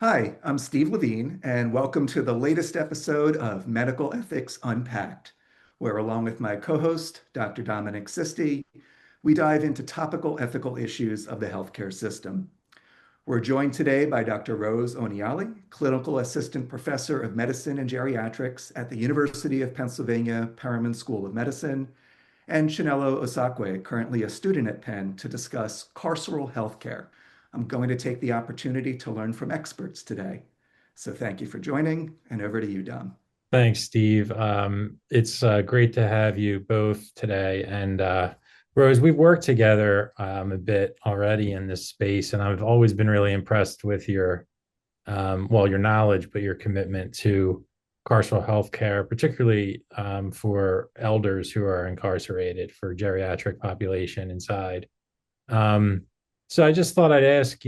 Hi, I'm Steve Levine, and welcome to the latest episode of Medical Ethics Unpacked, where, along with my co host, Dr. Dominic Sisti, we dive into topical ethical issues of the healthcare system. We're joined today by Dr. Rose Onyeali, Clinical Assistant Professor of Medicine and Geriatrics at the University of Pennsylvania Perriman School of Medicine, and Channello Osaque, currently a student at Penn, to discuss carceral healthcare. I'm going to take the opportunity to learn from experts today. So thank you for joining, and over to you, Dom. Thanks, Steve. It's great to have you both today. And Rose, we've worked together a bit already in this space, and I've always been really impressed with your knowledge, but your commitment to carceral healthcare, particularly for elders who are incarcerated, for geriatric population inside. Um, so I just thought I'd ask,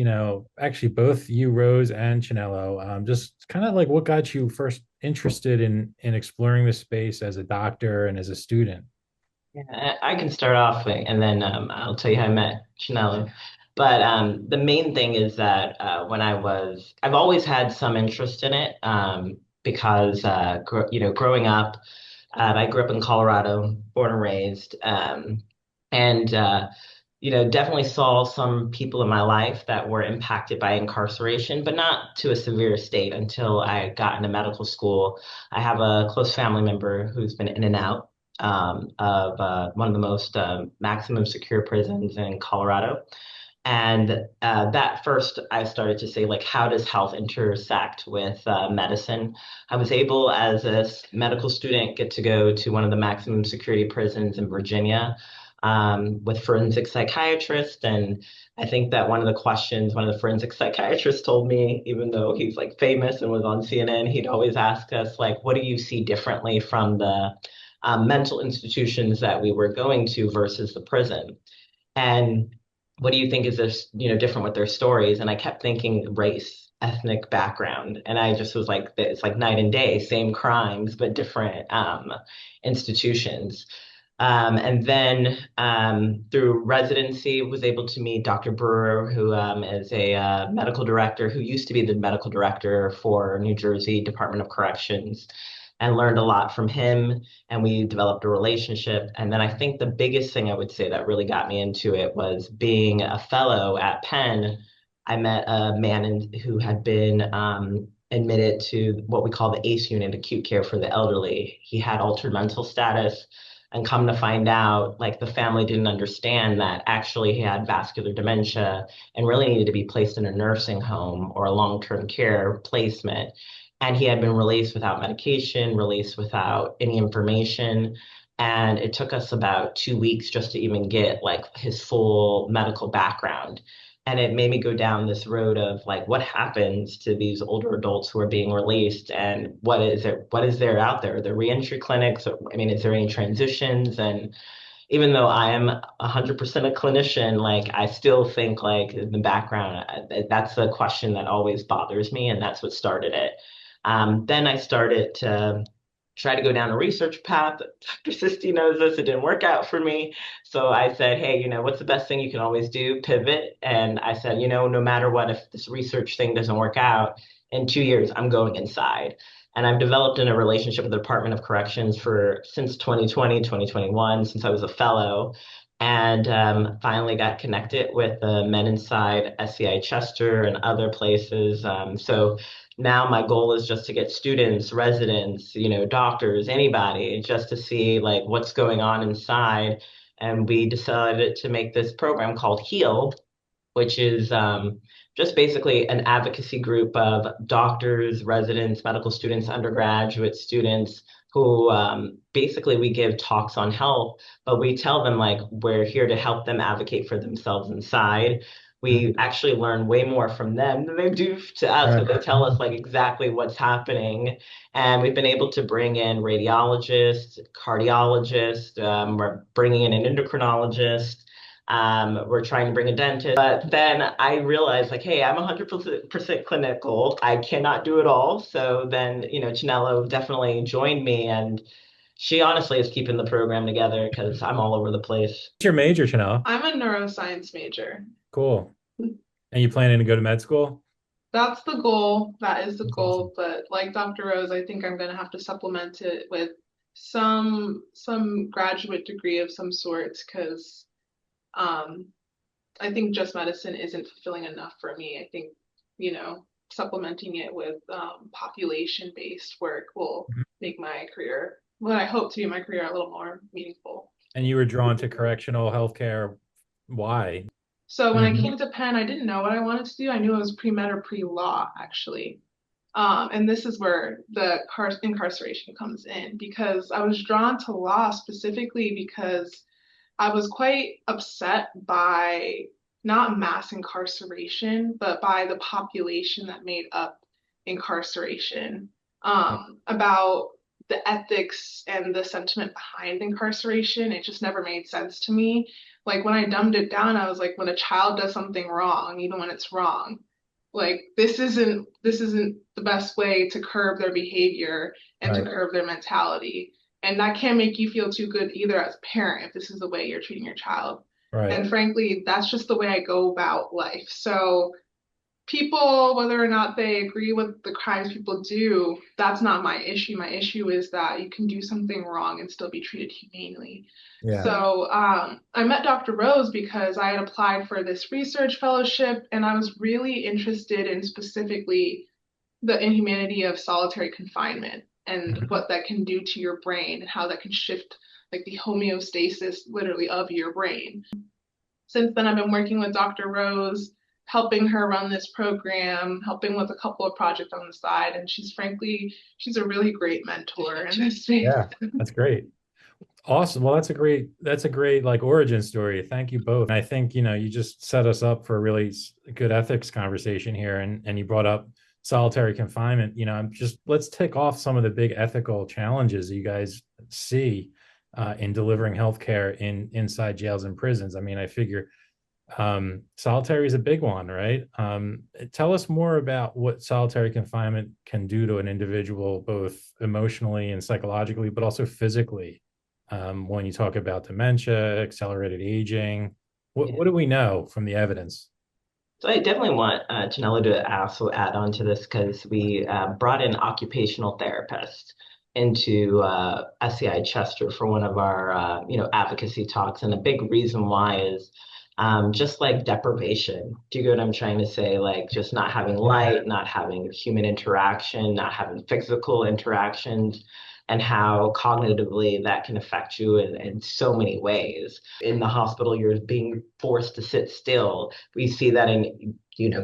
actually both you, Rose, and Chinello, just kind of like what got you first interested in exploring this space as a doctor and as a student. Yeah, I can start off and then I'll tell you how I met Channello. But the main thing is that I've always had some interest in it because, growing up, I grew up in Colorado, born and raised, and definitely saw some people in my life that were impacted by incarceration, but not to a severe state until I got into medical school. I have a close family member who's been in and out of one of the most maximum secure prisons in Colorado. And that first, I started to say, like, how does health intersect with medicine? I was able, as a medical student, get to go to one of the maximum security prisons in Virginia with forensic psychiatrists. And I think that one of the forensic psychiatrists told me, even though he's like famous and was on CNN, he'd always ask us, like, what do you see differently from the mental institutions that we were going to versus the prison? And what do you think is this, different with their stories? And I kept thinking race, ethnic background. And I just was like, it's like night and day, same crimes, but different institutions. And then through residency, was able to meet Dr. Brewer, who is a medical director, who used to be the medical director for New Jersey Department of Corrections, and learned a lot from him. And we developed a relationship. And then I think the biggest thing I would say that really got me into it was being a fellow at Penn. I met a man who had been admitted to what we call the ACE unit, acute care for the elderly. He had altered mental status. And come to find out, like, the family didn't understand that actually he had vascular dementia and really needed to be placed in a nursing home or a long-term care placement. And he had been released without medication, released without any information. And it took us about 2 weeks just to even get like his full medical background. And it made me go down this road of like, what happens to these older adults who are being released, and what is there out there? The reentry clinics, I mean, is there any transitions? And even though I am 100% a clinician, like, I still think, like, in the background, that's a question that always bothers me, and that's what started it. Then I started to try to go down a research path. Dr. Sisti knows this. It didn't work out for me. So I said, hey, what's the best thing you can always do? Pivot. And I said, no matter what, if this research thing doesn't work out, in 2 years, I'm going inside. And I've developed in a relationship with the Department of Corrections since 2020, 2021, since I was a fellow. And finally got connected with the Men Inside, SCI Chester, and other places. So now my goal is just to get students, residents, doctors, anybody, just to see like what's going on inside. And we decided to make this program called HEAL, which is just basically an advocacy group of doctors, residents, medical students, undergraduate students who basically we give talks on health, but we tell them like we're here to help them advocate for themselves inside. We actually learn way more from them than they do to us, but they tell us like exactly what's happening. And we've been able to bring in radiologists, cardiologists, we're bringing in an endocrinologist. We're trying to bring a dentist, but then I realized like, hey, I'm 100% clinical. I cannot do it all. So then, Chinello definitely joined me, and she honestly is keeping the program together because I'm all over the place. What's your major, Chanel? I'm a neuroscience major. Cool. And you planning to go to med school? That's the goal. That is the That's awesome. goal. But like Dr. Rose, I think I'm gonna have to supplement it with some graduate degree of some sort because um I think just medicine isn't fulfilling enough for me. I think, supplementing it with population-based work will Mhm. make my career, what I hope to be my career, a little more meaningful. And you were drawn to correctional healthcare. Why? So when I Mhm. came to Penn, I didn't know what I wanted to do. I knew it was pre-med or pre-law, actually. And this is where the incarceration comes in because I was drawn to law specifically because I was quite upset by not mass incarceration, but by the population that made up incarceration, about the ethics and the sentiment behind incarceration. It just never made sense to me. Like when I dumbed it down, I was like, when a child does something wrong, even when it's wrong, like this isn't the best way to curb their behavior and to Right, curb their mentality. And that can't make you feel too good either as a parent if this is the way you're treating your child. right. And frankly, that's just the way I go about life. So people, whether or not they agree with the crimes people do, that's not my issue. My issue is that you can do something wrong and still be treated humanely. Yeah. So I met Dr. Rose because I had applied for this research fellowship and I was really interested in specifically the inhumanity of solitary confinement and Mhm. what that can do to your brain and how that can shift like the homeostasis literally of your brain. Since then, I've been working with Dr. Rose, helping her run this program, helping with a couple of projects on the side, and she's a really great mentor in this space. Yeah, that's great. Awesome. Well, that's a great like origin story. Thank you both. And I think, you just set us up for a really good ethics conversation here and you brought up solitary confinement. I'm just let's tick off some of the big ethical challenges you guys see in delivering healthcare inside jails and prisons. I mean, I figure solitary is a big one, right? Tell us more about what solitary confinement can do to an individual, both emotionally and psychologically, but also physically. When you talk about dementia, accelerated aging, what Yeah. do we know from the evidence? So I definitely want Channello to also add on to this because we brought in occupational therapists into SCI Chester for one of our advocacy talks, and a big reason why is just like deprivation. Do you get what I'm trying to say? Like just not having light, not having human interaction, not having physical interactions, and how cognitively that can affect you in so many ways. In the hospital, you're being forced to sit still. We see that in,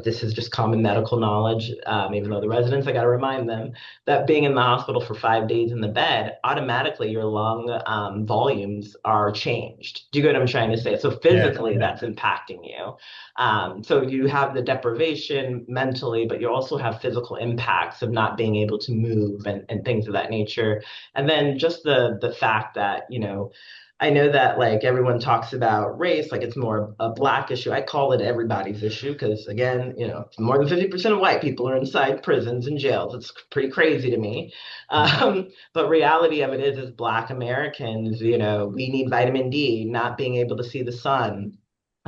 this is just common medical knowledge, even though the residents, I got to remind them that being in the hospital for 5 days in the bed, automatically your lung volumes are changed. Do you get what I'm trying to say? So Yeah, physically, yeah, that's impacting you. So you have the deprivation mentally, but you also have physical impacts of not being able to move and things of that nature. And then just the fact that, I know that like everyone talks about race, like it's more a black issue. I call it everybody's issue because again, more than 50% of white people are inside prisons and jails. It's pretty crazy to me. mhm, But reality of it is black Americans, we need vitamin D, not being able to see the sun.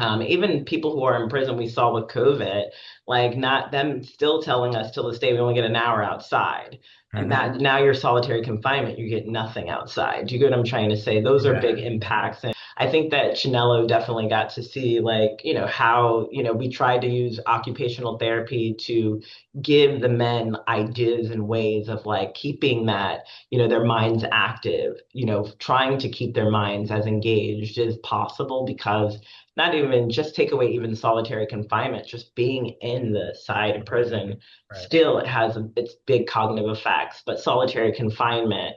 Even people who are in prison, we saw with COVID, like not them still telling us till this day we only get an hour outside. And mhm. that now you're solitary confinement, you get nothing outside. Do you get what I'm trying to say? Those are Yeah, big impacts. And I think that Channello definitely got to see like, how, we tried to use occupational therapy to give the men ideas and ways of like keeping that, their minds active, trying to keep their minds as engaged as possible because not even just take away even solitary confinement, just being in the side prison, right. still it has its big cognitive effects. But solitary confinement,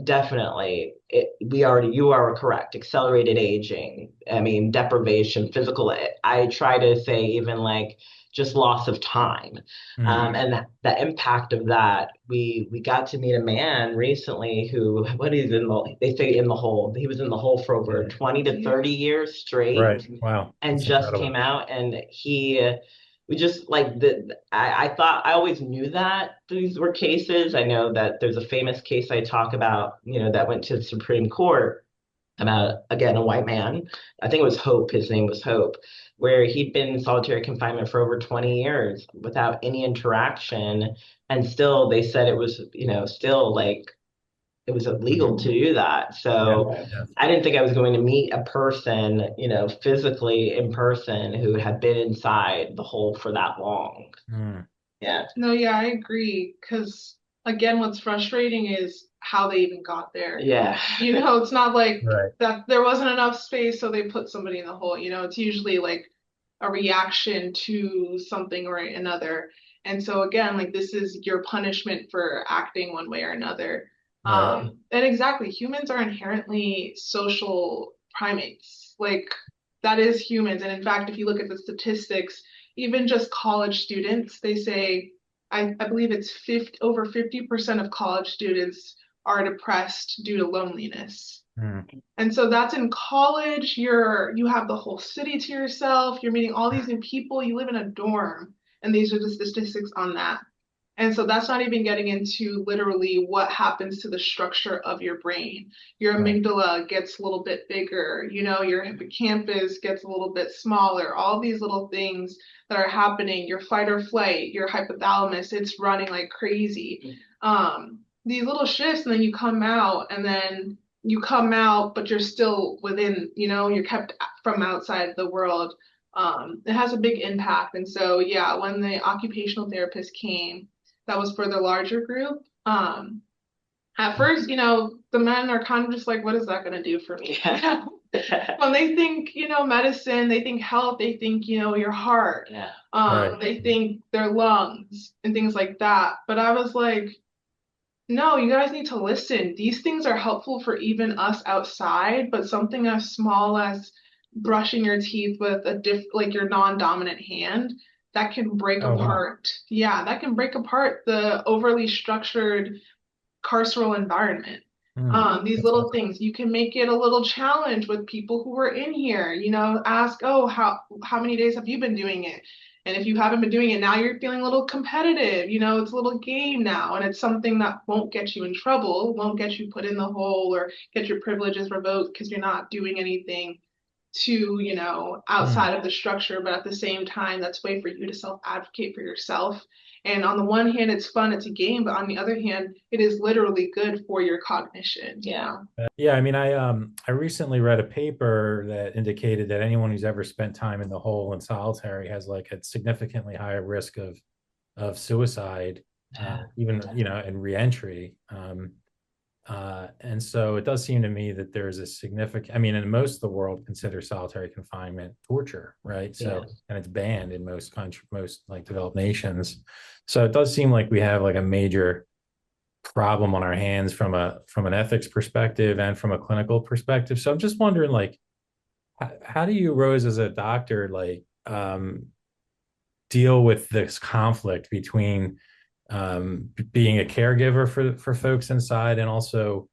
definitely, you are correct. Accelerated aging, I mean, deprivation, physical. I try to say even like just loss of time, Mhm. and the impact of that. We got to meet a man recently who what is in the they say in the hole. He was in the hole for over 20 to 30 years straight Right. Wow. and That's just came incredible. out and we just like I thought I always knew that these were cases. I know that there's a famous case I talk about, that went to the Supreme Court about, again, a white man. I think it was Hope. His name was Hope, where he'd been in solitary confinement for over 20 years without any interaction. And still, they said it was, still like it was illegal to do that. Yeah. So Yeah. I didn't think I was going to meet a person, physically in person who had been inside the hole for that long. Mm. Yeah. No, yeah, I agree. Because again, what's frustrating is how they even got there. Yeah. It's not like Right. that there wasn't enough space, so they put somebody in the hole. It's usually like a reaction to something or another. And so again, like this is your punishment for acting one way or another. Right. And exactly, humans are inherently social primates. Like that is humans. And in fact, if you look at the statistics, even just college students, they say, I believe it's over 50% of college students are depressed due to loneliness. Mm. And so that's in college, you have the whole city to yourself, you're meeting all these new people, you live in a dorm, and these are the statistics on that. And so that's not even getting into literally what happens to the structure of your brain. Your Right. amygdala gets a little bit bigger, your hippocampus gets a little bit smaller, all these little things that are happening, your fight or flight, your hypothalamus, it's running like crazy. These little shifts, and then you come out, but you're still within, you're kept from outside the world. It has a big impact. And so, yeah, when the occupational therapist came, that was for the larger group. At first, the men are kind of just like, what is that going to do for me? Yeah. When they think, medicine, they think health, they think, your heart, Yeah. Right. they think their lungs and things like that. But I was like, no, you guys need to listen. These things are helpful for even us outside, but something as small as brushing your teeth with like your non-dominant hand, that can break Oh, wow. apart. Yeah, that can break apart the overly structured carceral environment. Mm. These That's little awesome. things, you can make it a little challenge with people who are in here, ask, oh, how many days have you been doing it? And if you haven't been doing it, now you're feeling a little competitive, it's a little game now, and it's something that won't get you in trouble, won't get you put in the hole or get your privileges revoked because you're not doing anything to, Mm. outside of the structure, but at the same time, that's a way for you to self-advocate for yourself. And on the one hand, it's fun, it's a game, but on the other hand, it is literally good for your cognition, Yeah. Yeah, I mean, I recently read a paper that indicated that anyone who's ever spent time in the hole in solitary has like a significantly higher risk of suicide, even and reentry. And so it does seem to me that there's a significant. I mean, in most of the world, consider solitary confinement torture, right? So, Yeah. and it's banned in most like developed nations. So it does seem like we have like a major problem on our hands from an ethics perspective and from a clinical perspective. So I'm just wondering, like, how do you, Rose, as a doctor, like, deal with this conflict between being a caregiver for folks inside and also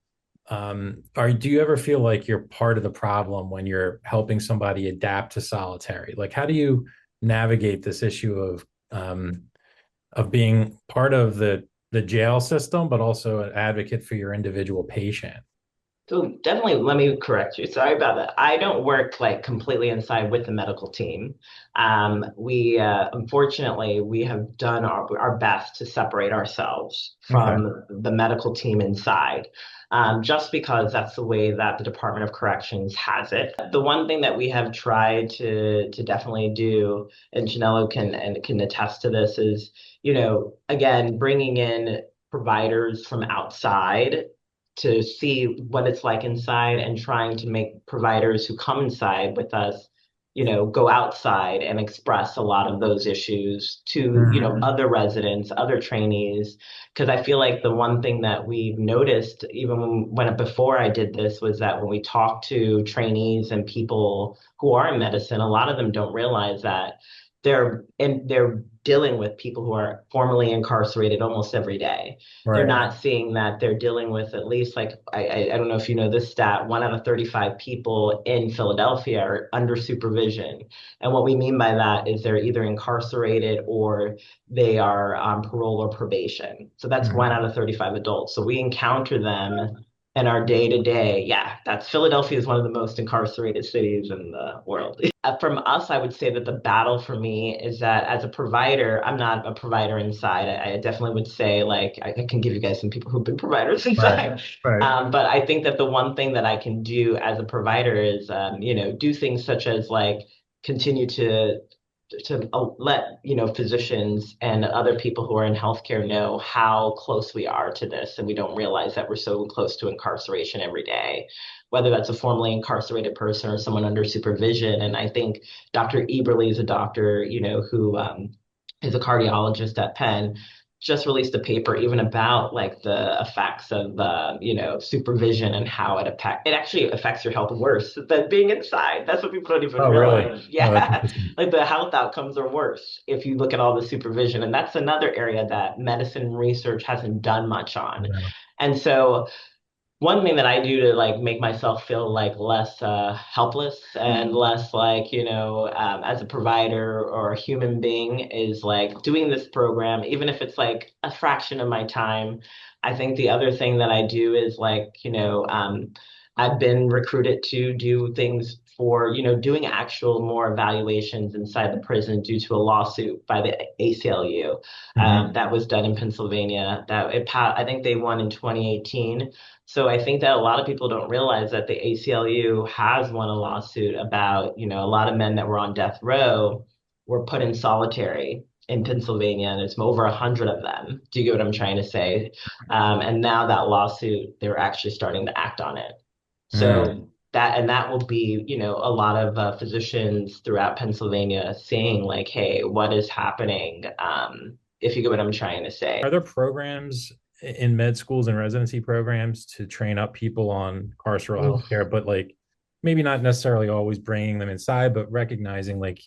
do you ever feel like you're part of the problem when you're helping somebody adapt to solitary? Like, how do you navigate this issue of being part of the jail system, but also an advocate for your individual patient? So definitely, let me correct you. Sorry about that. I don't work like completely inside with the medical team. We unfortunately we have done our best to separate ourselves Okay. from the medical team inside, just because that's the way that the Department of Corrections has it. The one thing that we have tried to definitely do, and Channello can attest to this, is again bringing in providers from outside to see what it's like inside and trying to make providers who come inside with us, go outside and express a lot of those issues to, Mhm. other residents, other trainees. Because I feel like the one thing that we've noticed, even before I did this, was that when we talk to trainees and people who are in medicine, a lot of them don't realize that they're dealing with people who are formerly incarcerated almost every day. They're Right. not seeing that they're dealing with at least like I don't know if you know this stat, 1 out of 35 people in Philadelphia are under supervision. And what we mean by that is they're either incarcerated or they are on parole or probation. So that's Mhm. 1 out of 35 adults. So we encounter them And our day to day, yeah, that's Philadelphia is one of the most incarcerated cities in the world. From us, I would say that the battle for me is that as a provider, I'm not a provider inside. I definitely would say, like, I can give you guys some people who've been providers Right. inside. Right. But I think that the one thing that I can do as a provider is, do things such as like continue to let physicians and other people who are in healthcare know how close we are to this, and we don't realize that we're so close to incarceration every day, whether that's a formerly incarcerated person or someone under supervision. And I think Dr. Eberly is a doctor, who is a cardiologist at Penn, just released a paper even about like the effects of supervision and how it actually affects your health worse than being inside. That's what people don't even Oh, really? realize. Oh, that's Yeah. interesting. Like the health outcomes are worse if you look at all the supervision. And that's another area that medicine research hasn't done much on. Yeah. And so one thing that I do to like make myself feel like less helpless and less like, as a provider or a human being is like doing this program, even if it's like a fraction of my time. I think the other thing that I do is like, I've been recruited to do things for, doing actual more evaluations inside the prison due to a lawsuit by the ACLU Mhm. that was done in Pennsylvania. I think they won in 2018. So I think that a lot of people don't realize that the ACLU has won a lawsuit about, a lot of men that were on death row were put in solitary in Pennsylvania, and it's over 100 of them. Do you get what I'm trying to say? And now that lawsuit, they're actually starting to act on it. Mm. So that will be, a lot of physicians throughout Pennsylvania saying like, hey, what is happening? If you get what I'm trying to say. Are there programs in med schools and residency programs to train up people on carceral healthcare, but like maybe not necessarily always bringing them inside, but recognizing like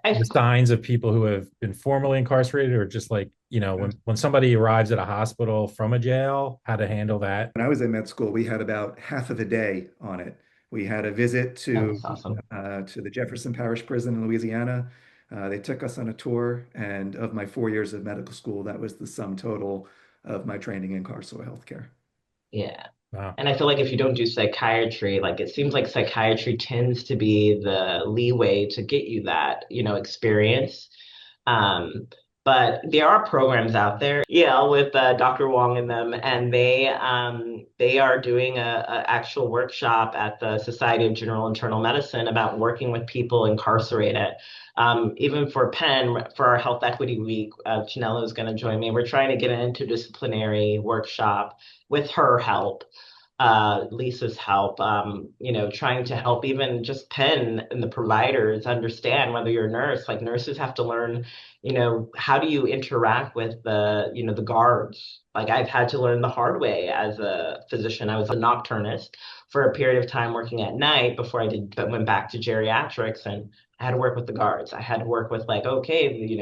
I the signs of people who have been formerly incarcerated, or just like, when somebody arrives at a hospital from a jail, how to handle that? When I was in med school, we had about half of a day on it. We had a visit Oh, that's awesome. to the Jefferson Parish Prison in Louisiana. They took us on a tour, and of my 4 years of medical school, that was the sum total of my training in carceral healthcare. Yeah. Wow. And I feel like if you don't do psychiatry, like it seems like psychiatry tends to be the leeway to get you that, experience. Um, but there are programs out there, yeah, with Dr. Wong and them, and they are doing a actual workshop at the Society of General Internal Medicine about working with people incarcerated. Even for Penn, for our Health Equity Week, Channello is going to join me. We're trying to get an interdisciplinary workshop with her help, Lisa's help, trying to help even just Penn and the providers understand whether you're a nurse, like nurses have to learn, how do you interact with the guards? Like I've had to learn the hard way as a physician. I was a nocturnist for a period of time working at night before but went back to geriatrics, and I had to work with the guards. I had to work with like, okay,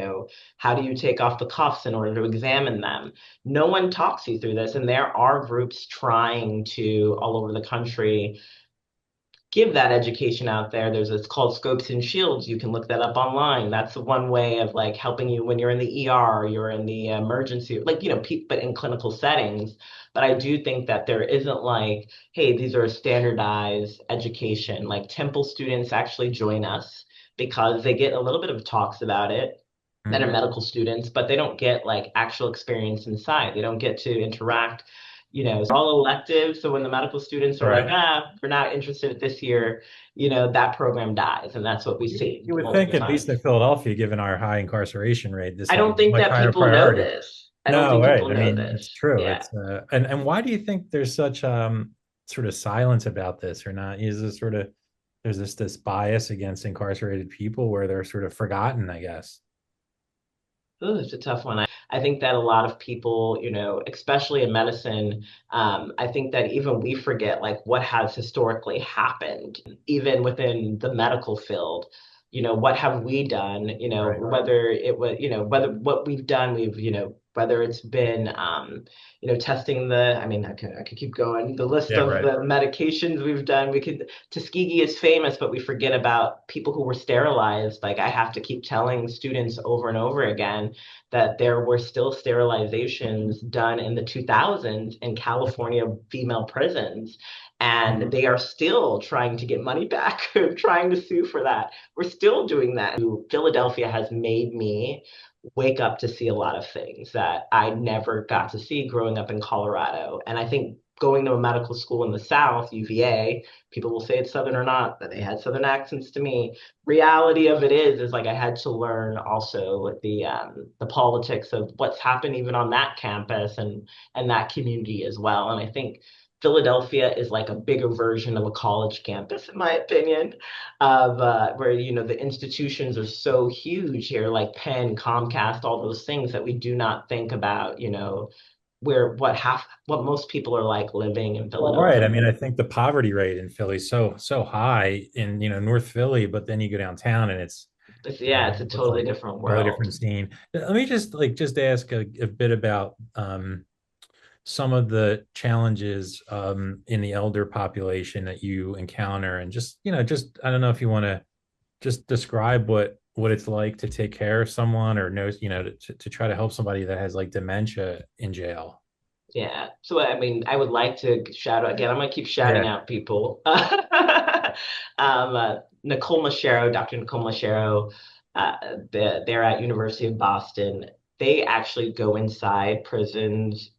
how do you take off the cuffs in order to examine them? No one talks you through this, and there are groups trying to all over the country give that education out there. It's called Scopes and Shields. You can look that up online. That's one way of like helping you when you're in the ER, you're in the emergency, like, but in clinical settings. But I do think that there isn't like, hey, these are standardized education. Like Temple students actually join us because they get a little bit of talks about it that are Mm. medical students, but they don't get like actual experience inside. They don't get to interact. It's all elective. So when the medical students are like, Right. we're not interested this year, that program dies. And that's what we see You would think, multiple at least times. in Philadelphia, given our high incarceration rate, this I would don't be a think much that higher people know priority. this. I don't No, think right. people I know mean, it's this. true. Yeah. It's and why do you think there's such sort of silence about this, or not? Is this sort of there's this bias against incarcerated people where they're sort of forgotten, I guess. Ooh, it's a tough one. I think that a lot of people, especially in medicine, I think that even we forget like what has historically happened, even within the medical field. What have we done? Right. Whether it was, whether what we've done, we've, whether it's been, testing I mean, I could keep going. The list Yeah, of right. the medications we've done, Tuskegee is famous, but we forget about people who were sterilized. Like I have to keep telling students over and over again that there were still sterilizations done in the 2000s in California female prisons. And they are still trying to get money back, trying to sue for that. We're still doing that. Philadelphia has made me wake up to see a lot of things that I never got to see growing up in Colorado. And I think going to a medical school in the South, UVA, people will say it's Southern or not, but they had Southern accents to me. Reality of it is like I had to learn also the politics of what's happened even on that campus and that community as well. And I think Philadelphia is like a bigger version of a college campus, in my opinion, of where the institutions are so huge here, like Penn, Comcast, all those things that we do not think about, where what most people are like living in Well, right. I Philadelphia. mean, I think the poverty rate in Philly is so high in North Philly, but then you go downtown and It's a it's totally like different a totally different world. scene. Let me just ask a bit about some of the challenges in the elder population that you encounter, and just I don't know if you want to just describe what it's like to take care of someone or knows to try to help somebody that has like dementia in jail. Yeah. So, I mean, I would like to shout out again. I'm going to keep shouting Yeah. out people. Nicole Machero, Dr. Nicole Machero, they're at University of Boston. They actually go inside prisons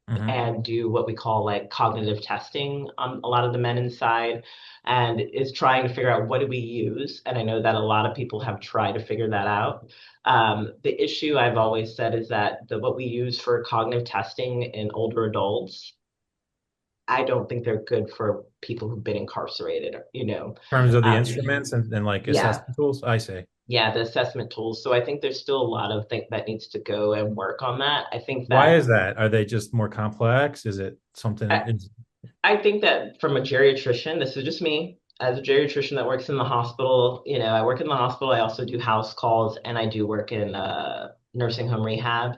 Hmm. and do what we call like cognitive testing on a lot of the men inside, and is trying to figure out what do we use. And I know that a lot of people have tried to figure that out. The issue I've always said is that what we use for cognitive testing in older adults, I don't think they're good for people who've been incarcerated. In terms of the Um, instruments and like yeah, assessment tools, I say. yeah, the assessment tools. So I think there's still a lot of things that needs to go and work on that. Why is that? Are they just more complex? Is it something? I, I think that from a geriatrician, this is just me as a geriatrician that works in the hospital. I work in the hospital. I also do house calls and I do work in nursing home rehab.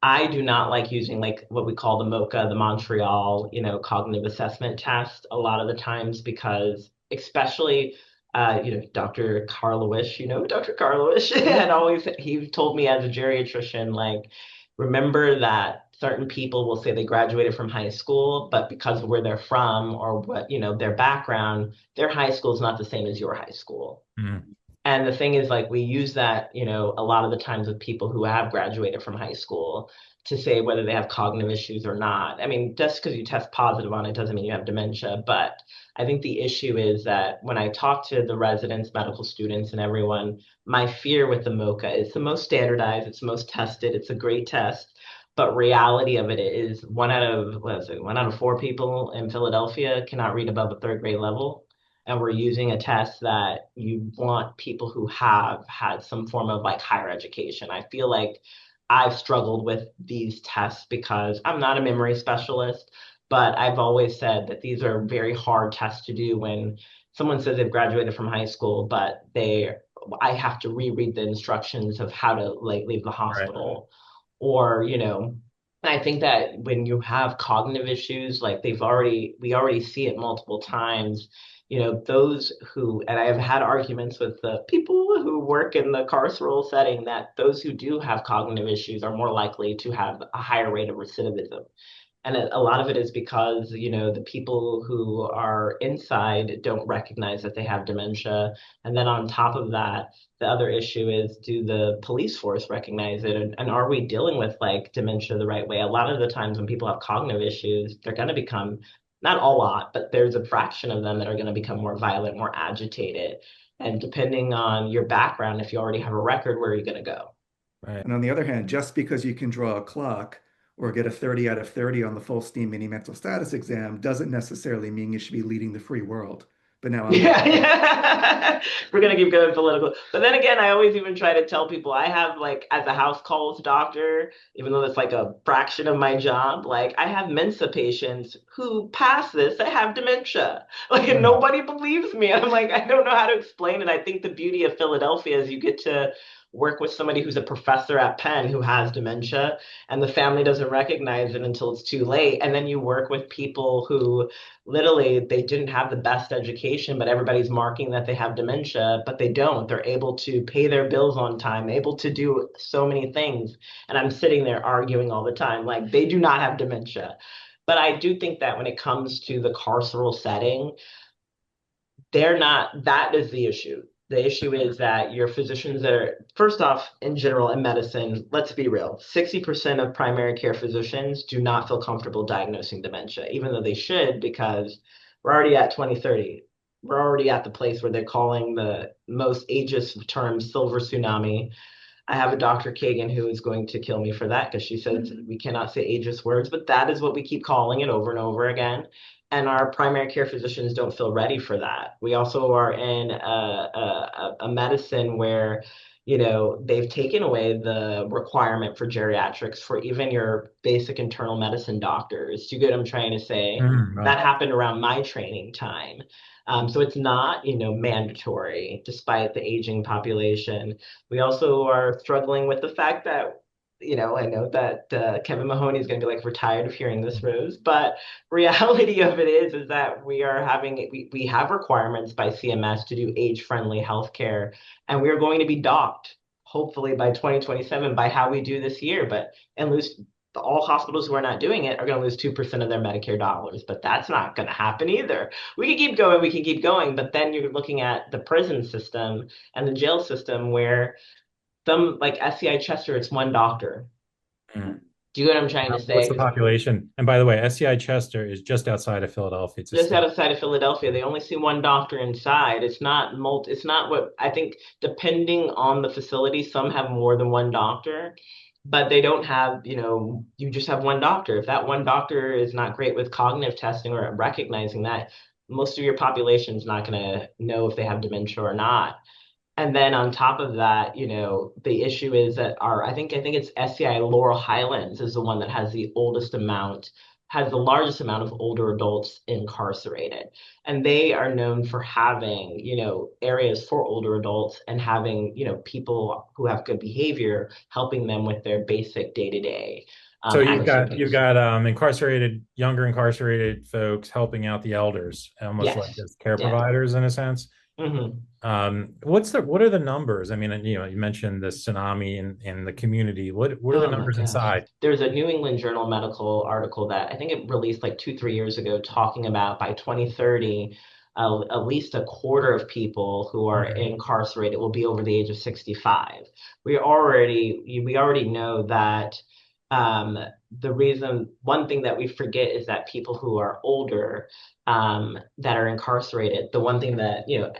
I do not like using like what we call the MOCA, the Montreal, cognitive assessment test a lot of the times because especially Dr. Karlowish, Dr. Karlowish and always he told me as a geriatrician, like, remember that certain people will say they graduated from high school, but because of where they're from or what, their background, their high school is not the same as your high school. Mm, And the thing is, like, we use that, a lot of the times with people who have graduated from high school to say whether they have cognitive issues or not. I mean, just because you test positive on it doesn't mean you have dementia. But I think the issue is that when I talk to the residents, medical students, and everyone, my fear with the MOCA is the most standardized, it's the most tested, it's a great test. But reality of it is one out of four people in Philadelphia cannot read above a third grade level, and we're using a test that you want people who have had some form of like higher education. I feel like I've struggled with these tests because I'm not a memory specialist, but I've always said that these are very hard tests to do when someone says they've graduated from high school, but I have to reread the instructions of how to like leave the right. hospital or, I think that when you have cognitive issues, like we already see it multiple times, those who, and I have had arguments with the people who work in the carceral setting that those who do have cognitive issues are more likely to have a higher rate of recidivism. And a lot of it is because, the people who are inside don't recognize that they have dementia. And then on top of that, the other issue is, do the police force recognize it? And are we dealing with like dementia the right way? A lot of the times when people have cognitive issues, they're going to become, not a lot, but there's a fraction of them that are going to become more violent, more agitated. And depending on your background, if you already have a record, where are you going to go? Right. And on the other hand, just because you can draw a clock or get a 30 out of 30 on the full STEAM mini mental status exam doesn't necessarily mean you should be leading the free world. But now I'm Yeah, digressing. yeah. We're gonna keep going political. But then again, I always even try to tell people I have like as a house calls doctor, even though that's like a fraction of my job, like I have Mensa patients who pass this that have dementia. Like and Hmm. nobody believes me. I'm like, I don't know how to explain it. I think the beauty of Philadelphia is you get to work with somebody who's a professor at Penn who has dementia, and the family doesn't recognize it until it's too late. And then you work with people who literally they didn't have the best education, but everybody's marking that they have dementia, but they don't. They're able to pay their bills on time, able to do so many things. And I'm sitting there arguing all the time, like they do not have dementia. But I do think that when it comes to the carceral setting, they're not, that is the issue. The issue is that your physicians that are, first off, in general, in medicine, let's be real, 60% of primary care physicians do not feel comfortable diagnosing dementia, even though they should, because we're already at 2030. We're already at the place where they're calling the most ageist term silver tsunami. I have a Dr. Kagan who is going to kill me for that because she says we cannot say ageist words, but that is what we keep calling it over and over again. And our primary care physicians don't feel ready for that. We also are in a medicine where, you know, they've taken away the requirement for geriatrics for even your basic internal medicine doctors. Do you get what I'm trying to say? Right. That happened around my training time. So it's not, you know, mandatory despite the aging population. We also are struggling with the fact that, you know, I know that Kevin Mahoney is going to be like, we're tired of hearing this, Rose, but reality of it is that we are having, we have requirements by CMS to do age-friendly healthcare, and we are going to be docked, hopefully by 2027 by how we do this year, but and lose all hospitals who are not doing it are going to lose 2% of their Medicare dollars, but that's not going to happen either. We can keep going, but then you're looking at the prison system and the jail system where some like SCI Chester, it's one doctor. Mm. Do you get what I'm trying to What's say? the population? And by the way, SCI Chester is just outside of Philadelphia. It's a Just state. outside of Philadelphia, they only see one doctor inside. It's not what I think, depending on the facility, some have more than one doctor, but they don't have, you know, you just have one doctor. If that one doctor is not great with cognitive testing or recognizing that, most of your population is not going to know if they have dementia or not. And then on top of that, you know, the issue is that I think it's SCI Laurel Highlands is the one that has has the largest amount of older adults incarcerated. And they are known for having, you know, areas for older adults and having, you know, people who have good behavior, helping them with their basic day-to-day So you've activities. got younger incarcerated folks helping out the elders, almost like Yes. as care Yeah. providers in a sense. Mm-hmm. What are the numbers? I mean, you know, you mentioned the tsunami in the community. What are the Oh my numbers gosh. inside? There's a New England Journal medical article that I think it released like 3 years ago talking about by 2030, at least a quarter of people who are incarcerated will be over the age of 65. We already know that um, one thing that we forget is that people who are older that are incarcerated, the one thing that, you know,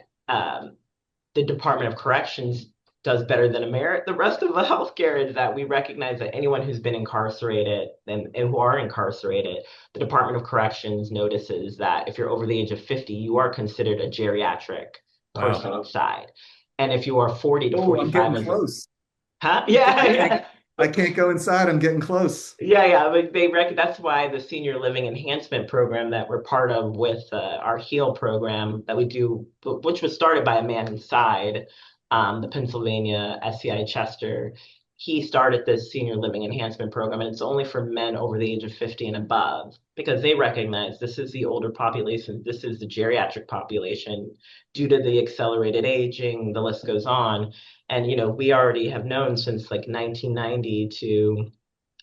the Department of Corrections does better than the rest of the healthcare is that we recognize that anyone who's been incarcerated and who are incarcerated, the Department of Corrections notices that if you're over the age of 50, you are considered a geriatric person inside. And if you are 40 to Oh, I'm 45 getting close. huh? I can't go inside. I'm getting close. Yeah. But that's why the senior living enhancement program that we're part of with our HEAL program that we do, which was started by a man inside the Pennsylvania SCI Chester. He started this senior living enhancement program, and it's only for men over the age of 50 and above because they recognize this is the older population, this is the geriatric population due to the accelerated aging, the list goes on. And, you know, we already have known since like 1990 to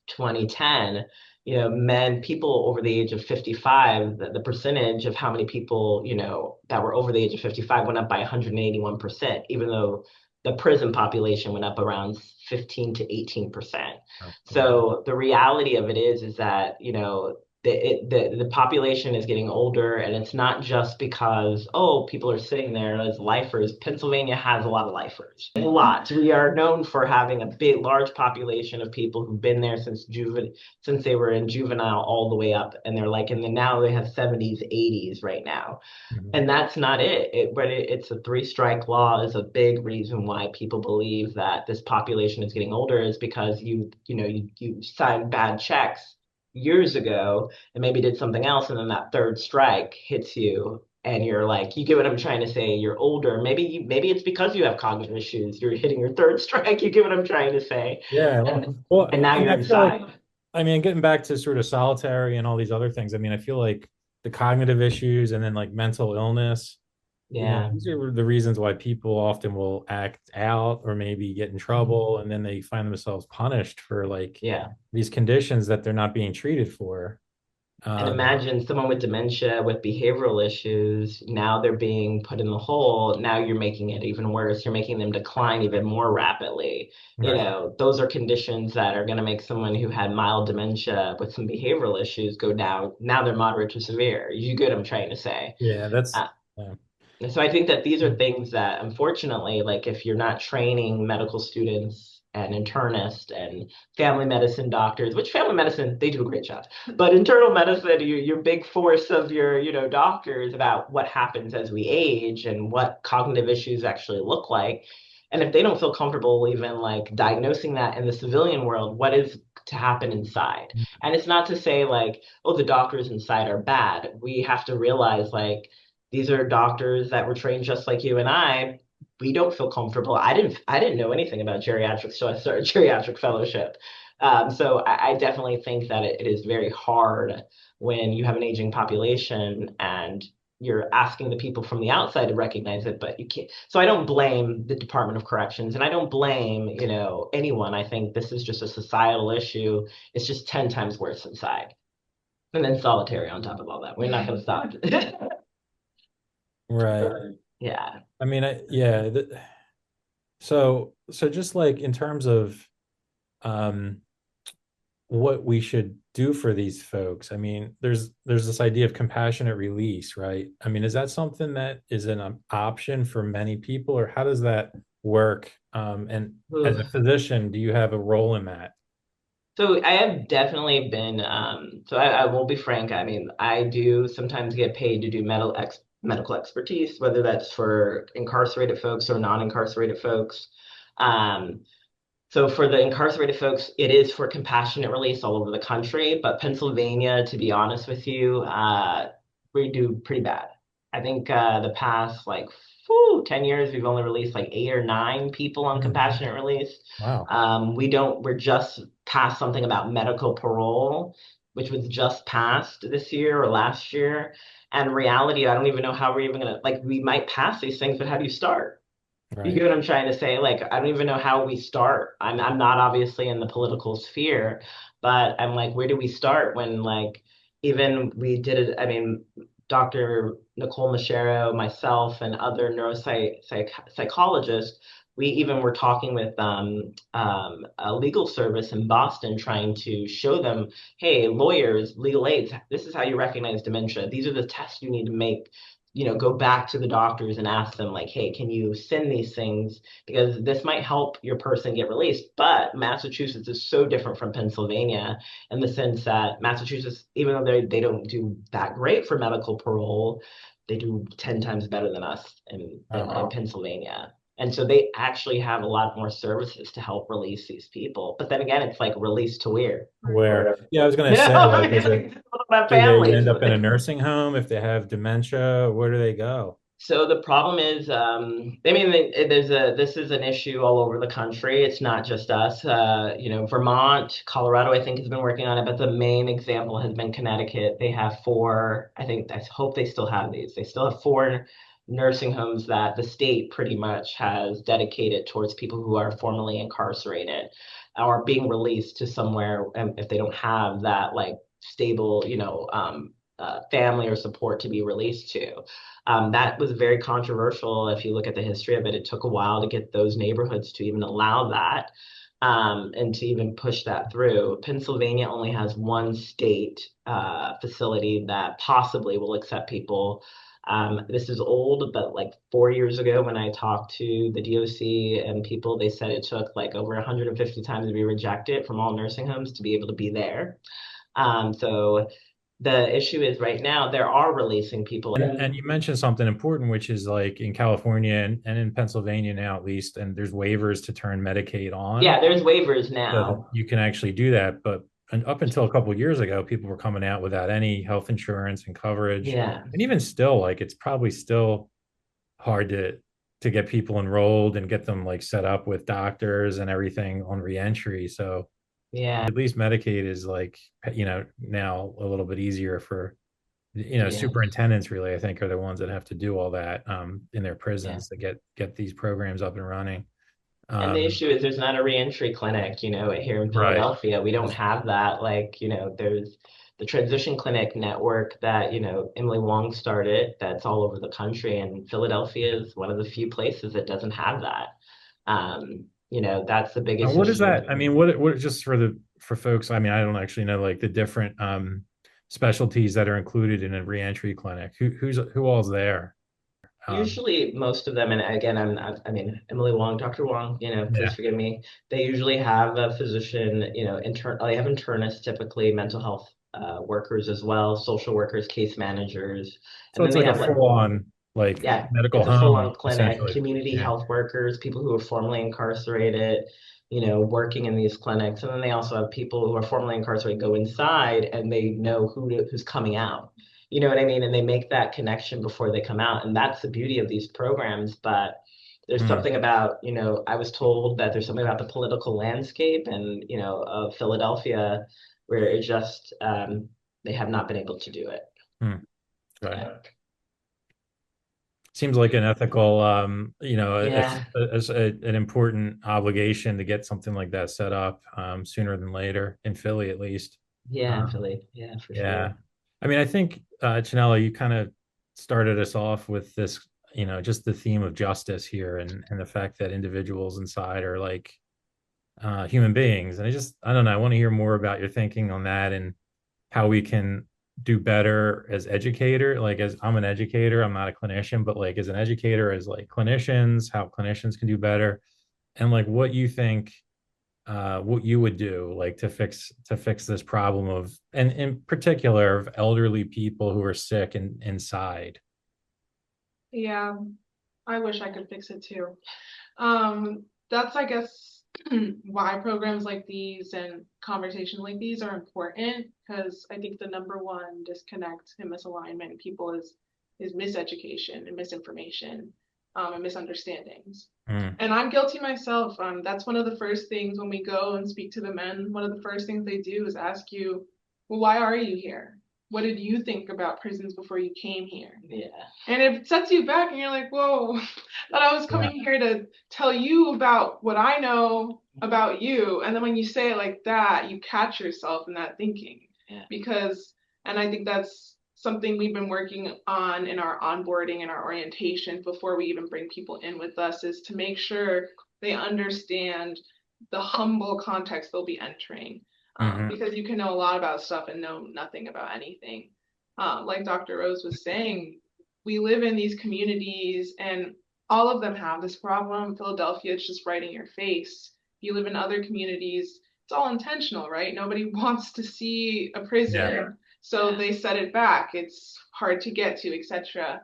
2010, you know, people over the age of 55, the percentage of how many people, you know, that were over the age of 55 went up by 181%, even though the prison population went up around 15 to 18%. So the reality of it is that, you know, the population is getting older, and it's not just because, oh, people are sitting there as lifers. Pennsylvania has a lot of lifers. A lot. We are known for having a large population of people who've been there since they were in juvenile all the way up, and they're like, and then now they have 70s, 80s right now. And that's not it. It's a three-strike law is a big reason why people believe that this population is getting older is because you signed bad checks years ago and maybe did something else, and then that third strike hits you and you're like, you get what I'm trying to say, you're older. Maybe it's because you have cognitive issues. You're hitting your third strike. You get what I'm trying to say. Yeah. Well, And now I mean, you're I feel like, inside. I mean, getting back to sort of solitary and all these other things, I mean, I feel like the cognitive issues and then like mental illness, Yeah. these are the reasons why people often will act out or maybe get in trouble, and then they find themselves punished for like Yeah. these conditions that they're not being treated for. And Um, imagine someone with dementia, with behavioral issues, now they're being put in the hole. Now you're making it even worse. You're making them decline even more rapidly. right. Those are conditions that are going to make someone who had mild dementia with some behavioral issues go down. Now they're moderate to severe. You get what I'm trying to say. Yeah, that's Uh, yeah. and so I think that these are things that, unfortunately, like if you're not training medical students and internists and family medicine doctors, which family medicine, they do a great job, but internal medicine, your big force of your, doctors about what happens as we age and what cognitive issues actually look like. And if they don't feel comfortable even like diagnosing that in the civilian world, what is to happen inside? And it's not to say like, oh, the doctors inside are bad. We have to realize like, these are doctors that were trained just like you and I. We don't feel comfortable. I didn't know anything about geriatrics, so I started geriatric fellowship. So I definitely think that it is very hard when you have an aging population and you're asking the people from the outside to recognize it, but you can't. So I don't blame the Department of Corrections, and I don't blame, anyone. I think this is just a societal issue. It's just 10 times worse inside. And then solitary on top of all that. We're not going to stop. Right. Yeah. I mean, yeah. So just like in terms of um, what we should do for these folks, I mean, there's this idea of compassionate release, right? I mean, is that something that is an option for many people, or how does that work? And as a physician, do you have a role in that? So I have definitely been, so I will be frank. I mean, I do sometimes get paid to do medical expertise, whether that's for incarcerated folks or non-incarcerated folks. Um, so for the incarcerated folks, it is for compassionate release all over the country, but Pennsylvania, to be honest with you, we do pretty bad. I think the past like 10 years, we've only released like 8 or 9 people on Mhm. compassionate release. Wow. We're just passed something about medical parole, which was just passed this year or last year. And in reality, I don't even know how we're even gonna, like, we might pass these things, but how do you start? You Right. get what I'm trying to say? Like, I don't even know how we start. I'm not obviously in the political sphere, but I'm like, where do we start when like even we did it? I mean, Dr. Nicole Machero, myself, and other psychologists, we even were talking with a legal service in Boston, trying to show them, hey, lawyers, legal aides, this is how you recognize dementia. These are the tests you need to make, go back to the doctors and ask them like, hey, can you send these things? Because this might help your person get released. But Massachusetts is so different from Pennsylvania in the sense that Massachusetts, even though they don't do that great for medical parole, they do 10 times better than us in Pennsylvania. And so they actually have a lot more services to help release these people. But then again, it's like release to where? Where, yeah, I was going to You say, know, like, is it, about do they families. end up in a nursing home if they have dementia? Where do they go? So the problem is, I mean, this is an issue all over the country. It's not just us. Vermont, Colorado, I think has been working on it, but the main example has been Connecticut. They have 4, I hope they still have these. They still have 4 nursing homes that the state pretty much has dedicated towards people who are formerly incarcerated or being released to somewhere, if they don't have that like stable, family or support to be released to. That was very controversial. If you look at the history of it, it took a while to get those neighborhoods to even allow that, and to even push that through. Pennsylvania only has one state facility that possibly will accept people. This is old, but like 4 years ago, when I talked to the DOC and people, they said it took like over 150 times to be rejected from all nursing homes to be able to be there. So the issue is right now there are releasing people. And you mentioned something important, which is like in California and in Pennsylvania now, at least, and there's waivers to turn Medicaid on Yeah, there's waivers so that now. you can actually do that. But and up until a couple of years ago, people were coming out without any health insurance and coverage. Yeah. And even still, like it's probably still hard to get people enrolled and get them like set up with doctors and everything on reentry. So Yeah. at least Medicaid is like, now a little bit easier for, Yeah. superintendents really, I think, are the ones that have to do all that in their Yeah. prisons to get these programs up and running. And the issue is there's not a reentry clinic, here in Right. Philadelphia. We don't have that. Like, there's the transition clinic network that, Emily Wong started that's all over the country. And Philadelphia is one of the few places that doesn't have that. That's the And biggest what is issue. that? I mean, what just for folks, I mean, I don't actually know like the different specialties that are included in a reentry clinic. Who all's there? Usually, most of them, and again, I mean, Emily Wong, Dr. Wong, please forgive me. They usually have a physician, they have internists typically, mental health workers as well, social workers, case managers, So and then it's they like a have full-on like yeah, medical it's a full-on home, clinic, essentially. community Yeah. health workers, people who are formerly incarcerated, working in these clinics, and then they also have people who are formerly incarcerated go inside and they know who's coming out. You know what I mean? And they make that connection before they come out. And that's the beauty of these programs. But there's something about, I was told that there's something about the political landscape and, of Philadelphia where it just, they have not been able to do it. Right. Yeah. Seems like an ethical, Yeah. an important obligation to get something like that set up sooner than later in Philly, at least. Yeah, Philly. Yeah, for Yeah. sure. I mean, I think, Channello, you kind of started us off with this, just the theme of justice here and the fact that individuals inside are like human beings. And I don't know, I want to hear more about your thinking on that and how we can do better as educator. Like, as I'm an educator, I'm not a clinician, but like as an educator, as like clinicians, how clinicians can do better, and like what you think, what you would do like to fix this problem of, and in particular of elderly people who are sick and inside. Yeah, I wish I could fix it too. That's, I guess, why programs like these and conversations like these are important, because I think the number one disconnect and misalignment in people is miseducation and misinformation, and misunderstandings. And I'm guilty myself. That's one of the first things when we go and speak to the men. One of the first things they do is ask you, well, why are you here? What did you think about prisons before you came here? Yeah. And it sets you back and you're like, whoa, thought I was coming here to tell you about what I know about you. And then when you say it like that, you catch yourself in that thinking. Yeah. And I think that's something we've been working on in our onboarding and our orientation before we even bring people in with us, is to make sure they understand the humble context they'll be entering. Because you can know a lot about stuff and know nothing about anything. Like Dr. Rose was saying, we live in these communities and all of them have this problem. Philadelphia, it's just right in your face. If you live in other communities, it's all intentional, right? Nobody wants to see a prison, so they set it back. It's hard to get to, etc.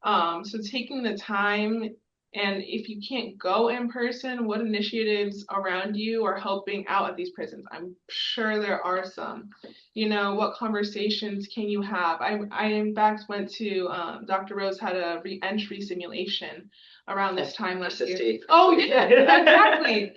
So taking the time, and if you can't go in person, what initiatives around you are helping out at these prisons? I'm sure there are some. What conversations can you have? I in fact went to, Dr. Rose had a re-entry simulation around this time last year. Oh yeah, exactly.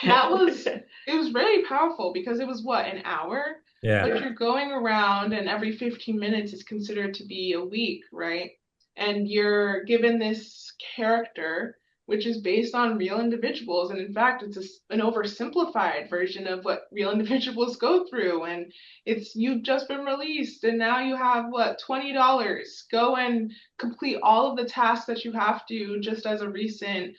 It was very powerful because it was an hour? Yeah. But you're going around and every 15 minutes is considered to be a week, right? And you're given this character, which is based on real individuals. And in fact, it's an oversimplified version of what real individuals go through. And you've just been released and now you have $20. Go and complete all of the tasks that you have to, just as a recent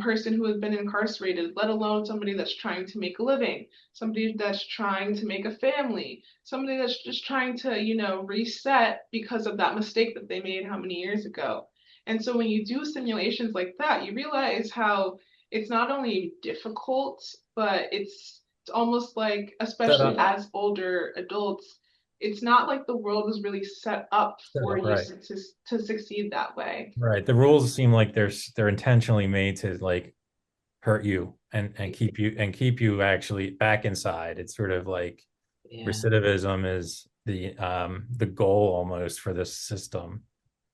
person who has been incarcerated, let alone somebody that's trying to make a living, somebody that's trying to make a family, somebody that's just trying to, reset because of that mistake that they made how many years ago. And so when you do simulations like that, you realize how it's not only difficult, but it's almost like, especially as older adults, it's not like the world is really set up for you to succeed that way. Right. The rules seem like they're intentionally made to like hurt you and keep you actually back inside. It's sort of like Yeah. Recidivism is the goal almost for this system.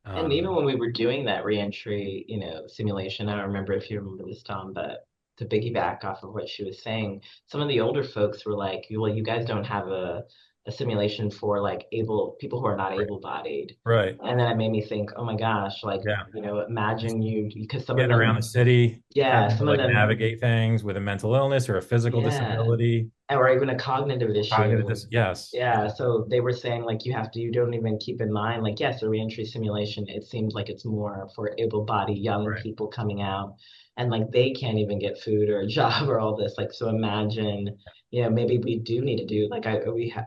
And even when we were doing that reentry, simulation, I don't remember if you remember this, Tom, but to piggyback off of what she was saying, some of the older folks were like, well, you guys don't have a simulation for like people who are not able-bodied. Right. And then it made me think, oh my gosh, like, Yeah. imagine because some Getting of around them, the city, yeah, trying to some of like them, navigate things with a mental illness or a physical yeah, disability, or even a cognitive issue. yes. Yeah, so they were saying like you don't even keep in mind, like, yes, a reentry simulation, it seems like it's more for able-bodied young Right. people coming out, and like they can't even get food or a job or all this. Like, so imagine, maybe we do need to do like I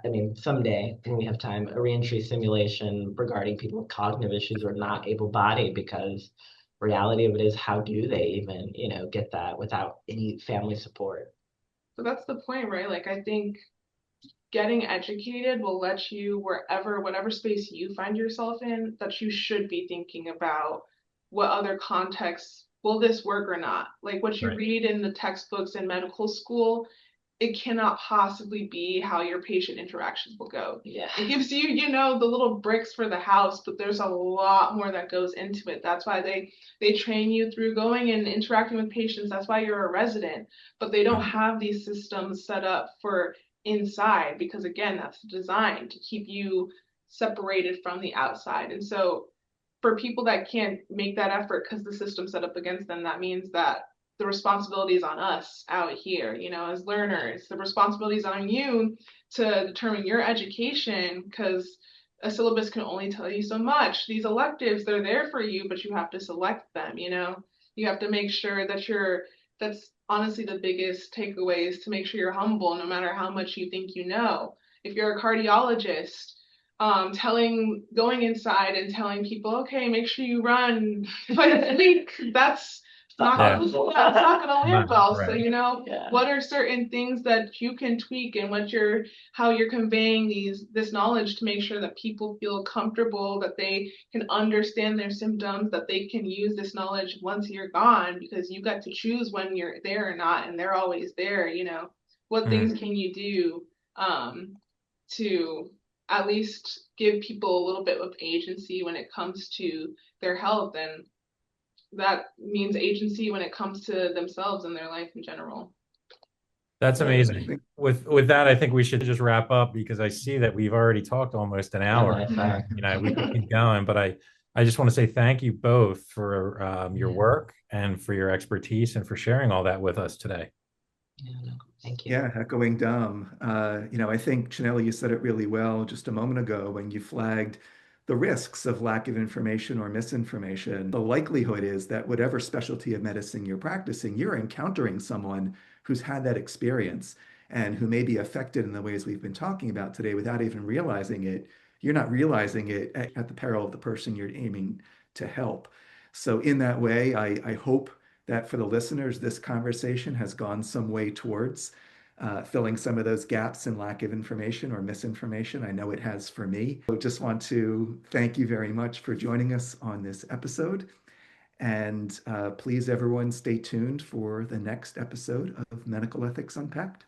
mean, someday when we have time, a reentry simulation regarding people with cognitive issues or not able-bodied, because reality of it is, how do they even, get that without any family support? So that's the point, right? Like, I think getting educated will let you, whatever space you find yourself in, that you should be thinking about what other contexts will this work or not. Like what you Right. read in the textbooks in medical school, it cannot possibly be how your patient interactions will go. Yeah. It gives you, the little bricks for the house, but there's a lot more that goes into it. That's why they train you through going and interacting with patients. That's why you're a resident. But they don't have these systems set up for inside, because again, that's designed to keep you separated from the outside. And so for people that can't make that effort because the system's set up against them, that means that the responsibility is on us out here, as learners. The responsibility is on you to determine your education, because a syllabus can only tell you so much. These electives, they're there for you, but you have to select them, You have to make sure that that's honestly the biggest takeaway, is to make sure you're humble no matter how much you think you know. If you're a cardiologist, going inside and telling people, okay, make sure you run twice a week, that's not gonna land well. Right. So, what are certain things that you can tweak, and how you're conveying this knowledge to make sure that people feel comfortable, that they can understand their symptoms, that they can use this knowledge once you're gone, because you got to choose when you're there or not, and they're always there. What things can you do to at least give people a little bit of agency when it comes to their health, and that means agency when it comes to themselves and their life in general. That's amazing. With that, I think we should just wrap up, because I see that we've already talked almost an hour. We could keep going, but I just want to say thank you both for your work and for your expertise and for sharing all that with us today. Yeah, no, thank you. Yeah, echoing Dom. I think, Channello, you said it really well just a moment ago when you flagged the risks of lack of information or misinformation. The likelihood is that whatever specialty of medicine you're practicing, you're encountering someone who's had that experience and who may be affected in the ways we've been talking about today without even realizing it. You're not realizing it at the peril of the person you're aiming to help. So in that way, I hope that for the listeners, this conversation has gone some way towards filling some of those gaps in lack of information or misinformation. I know it has for me. I just want to thank you very much for joining us on this episode. And please, everyone, stay tuned for the next episode of Medical Ethics Unpacked.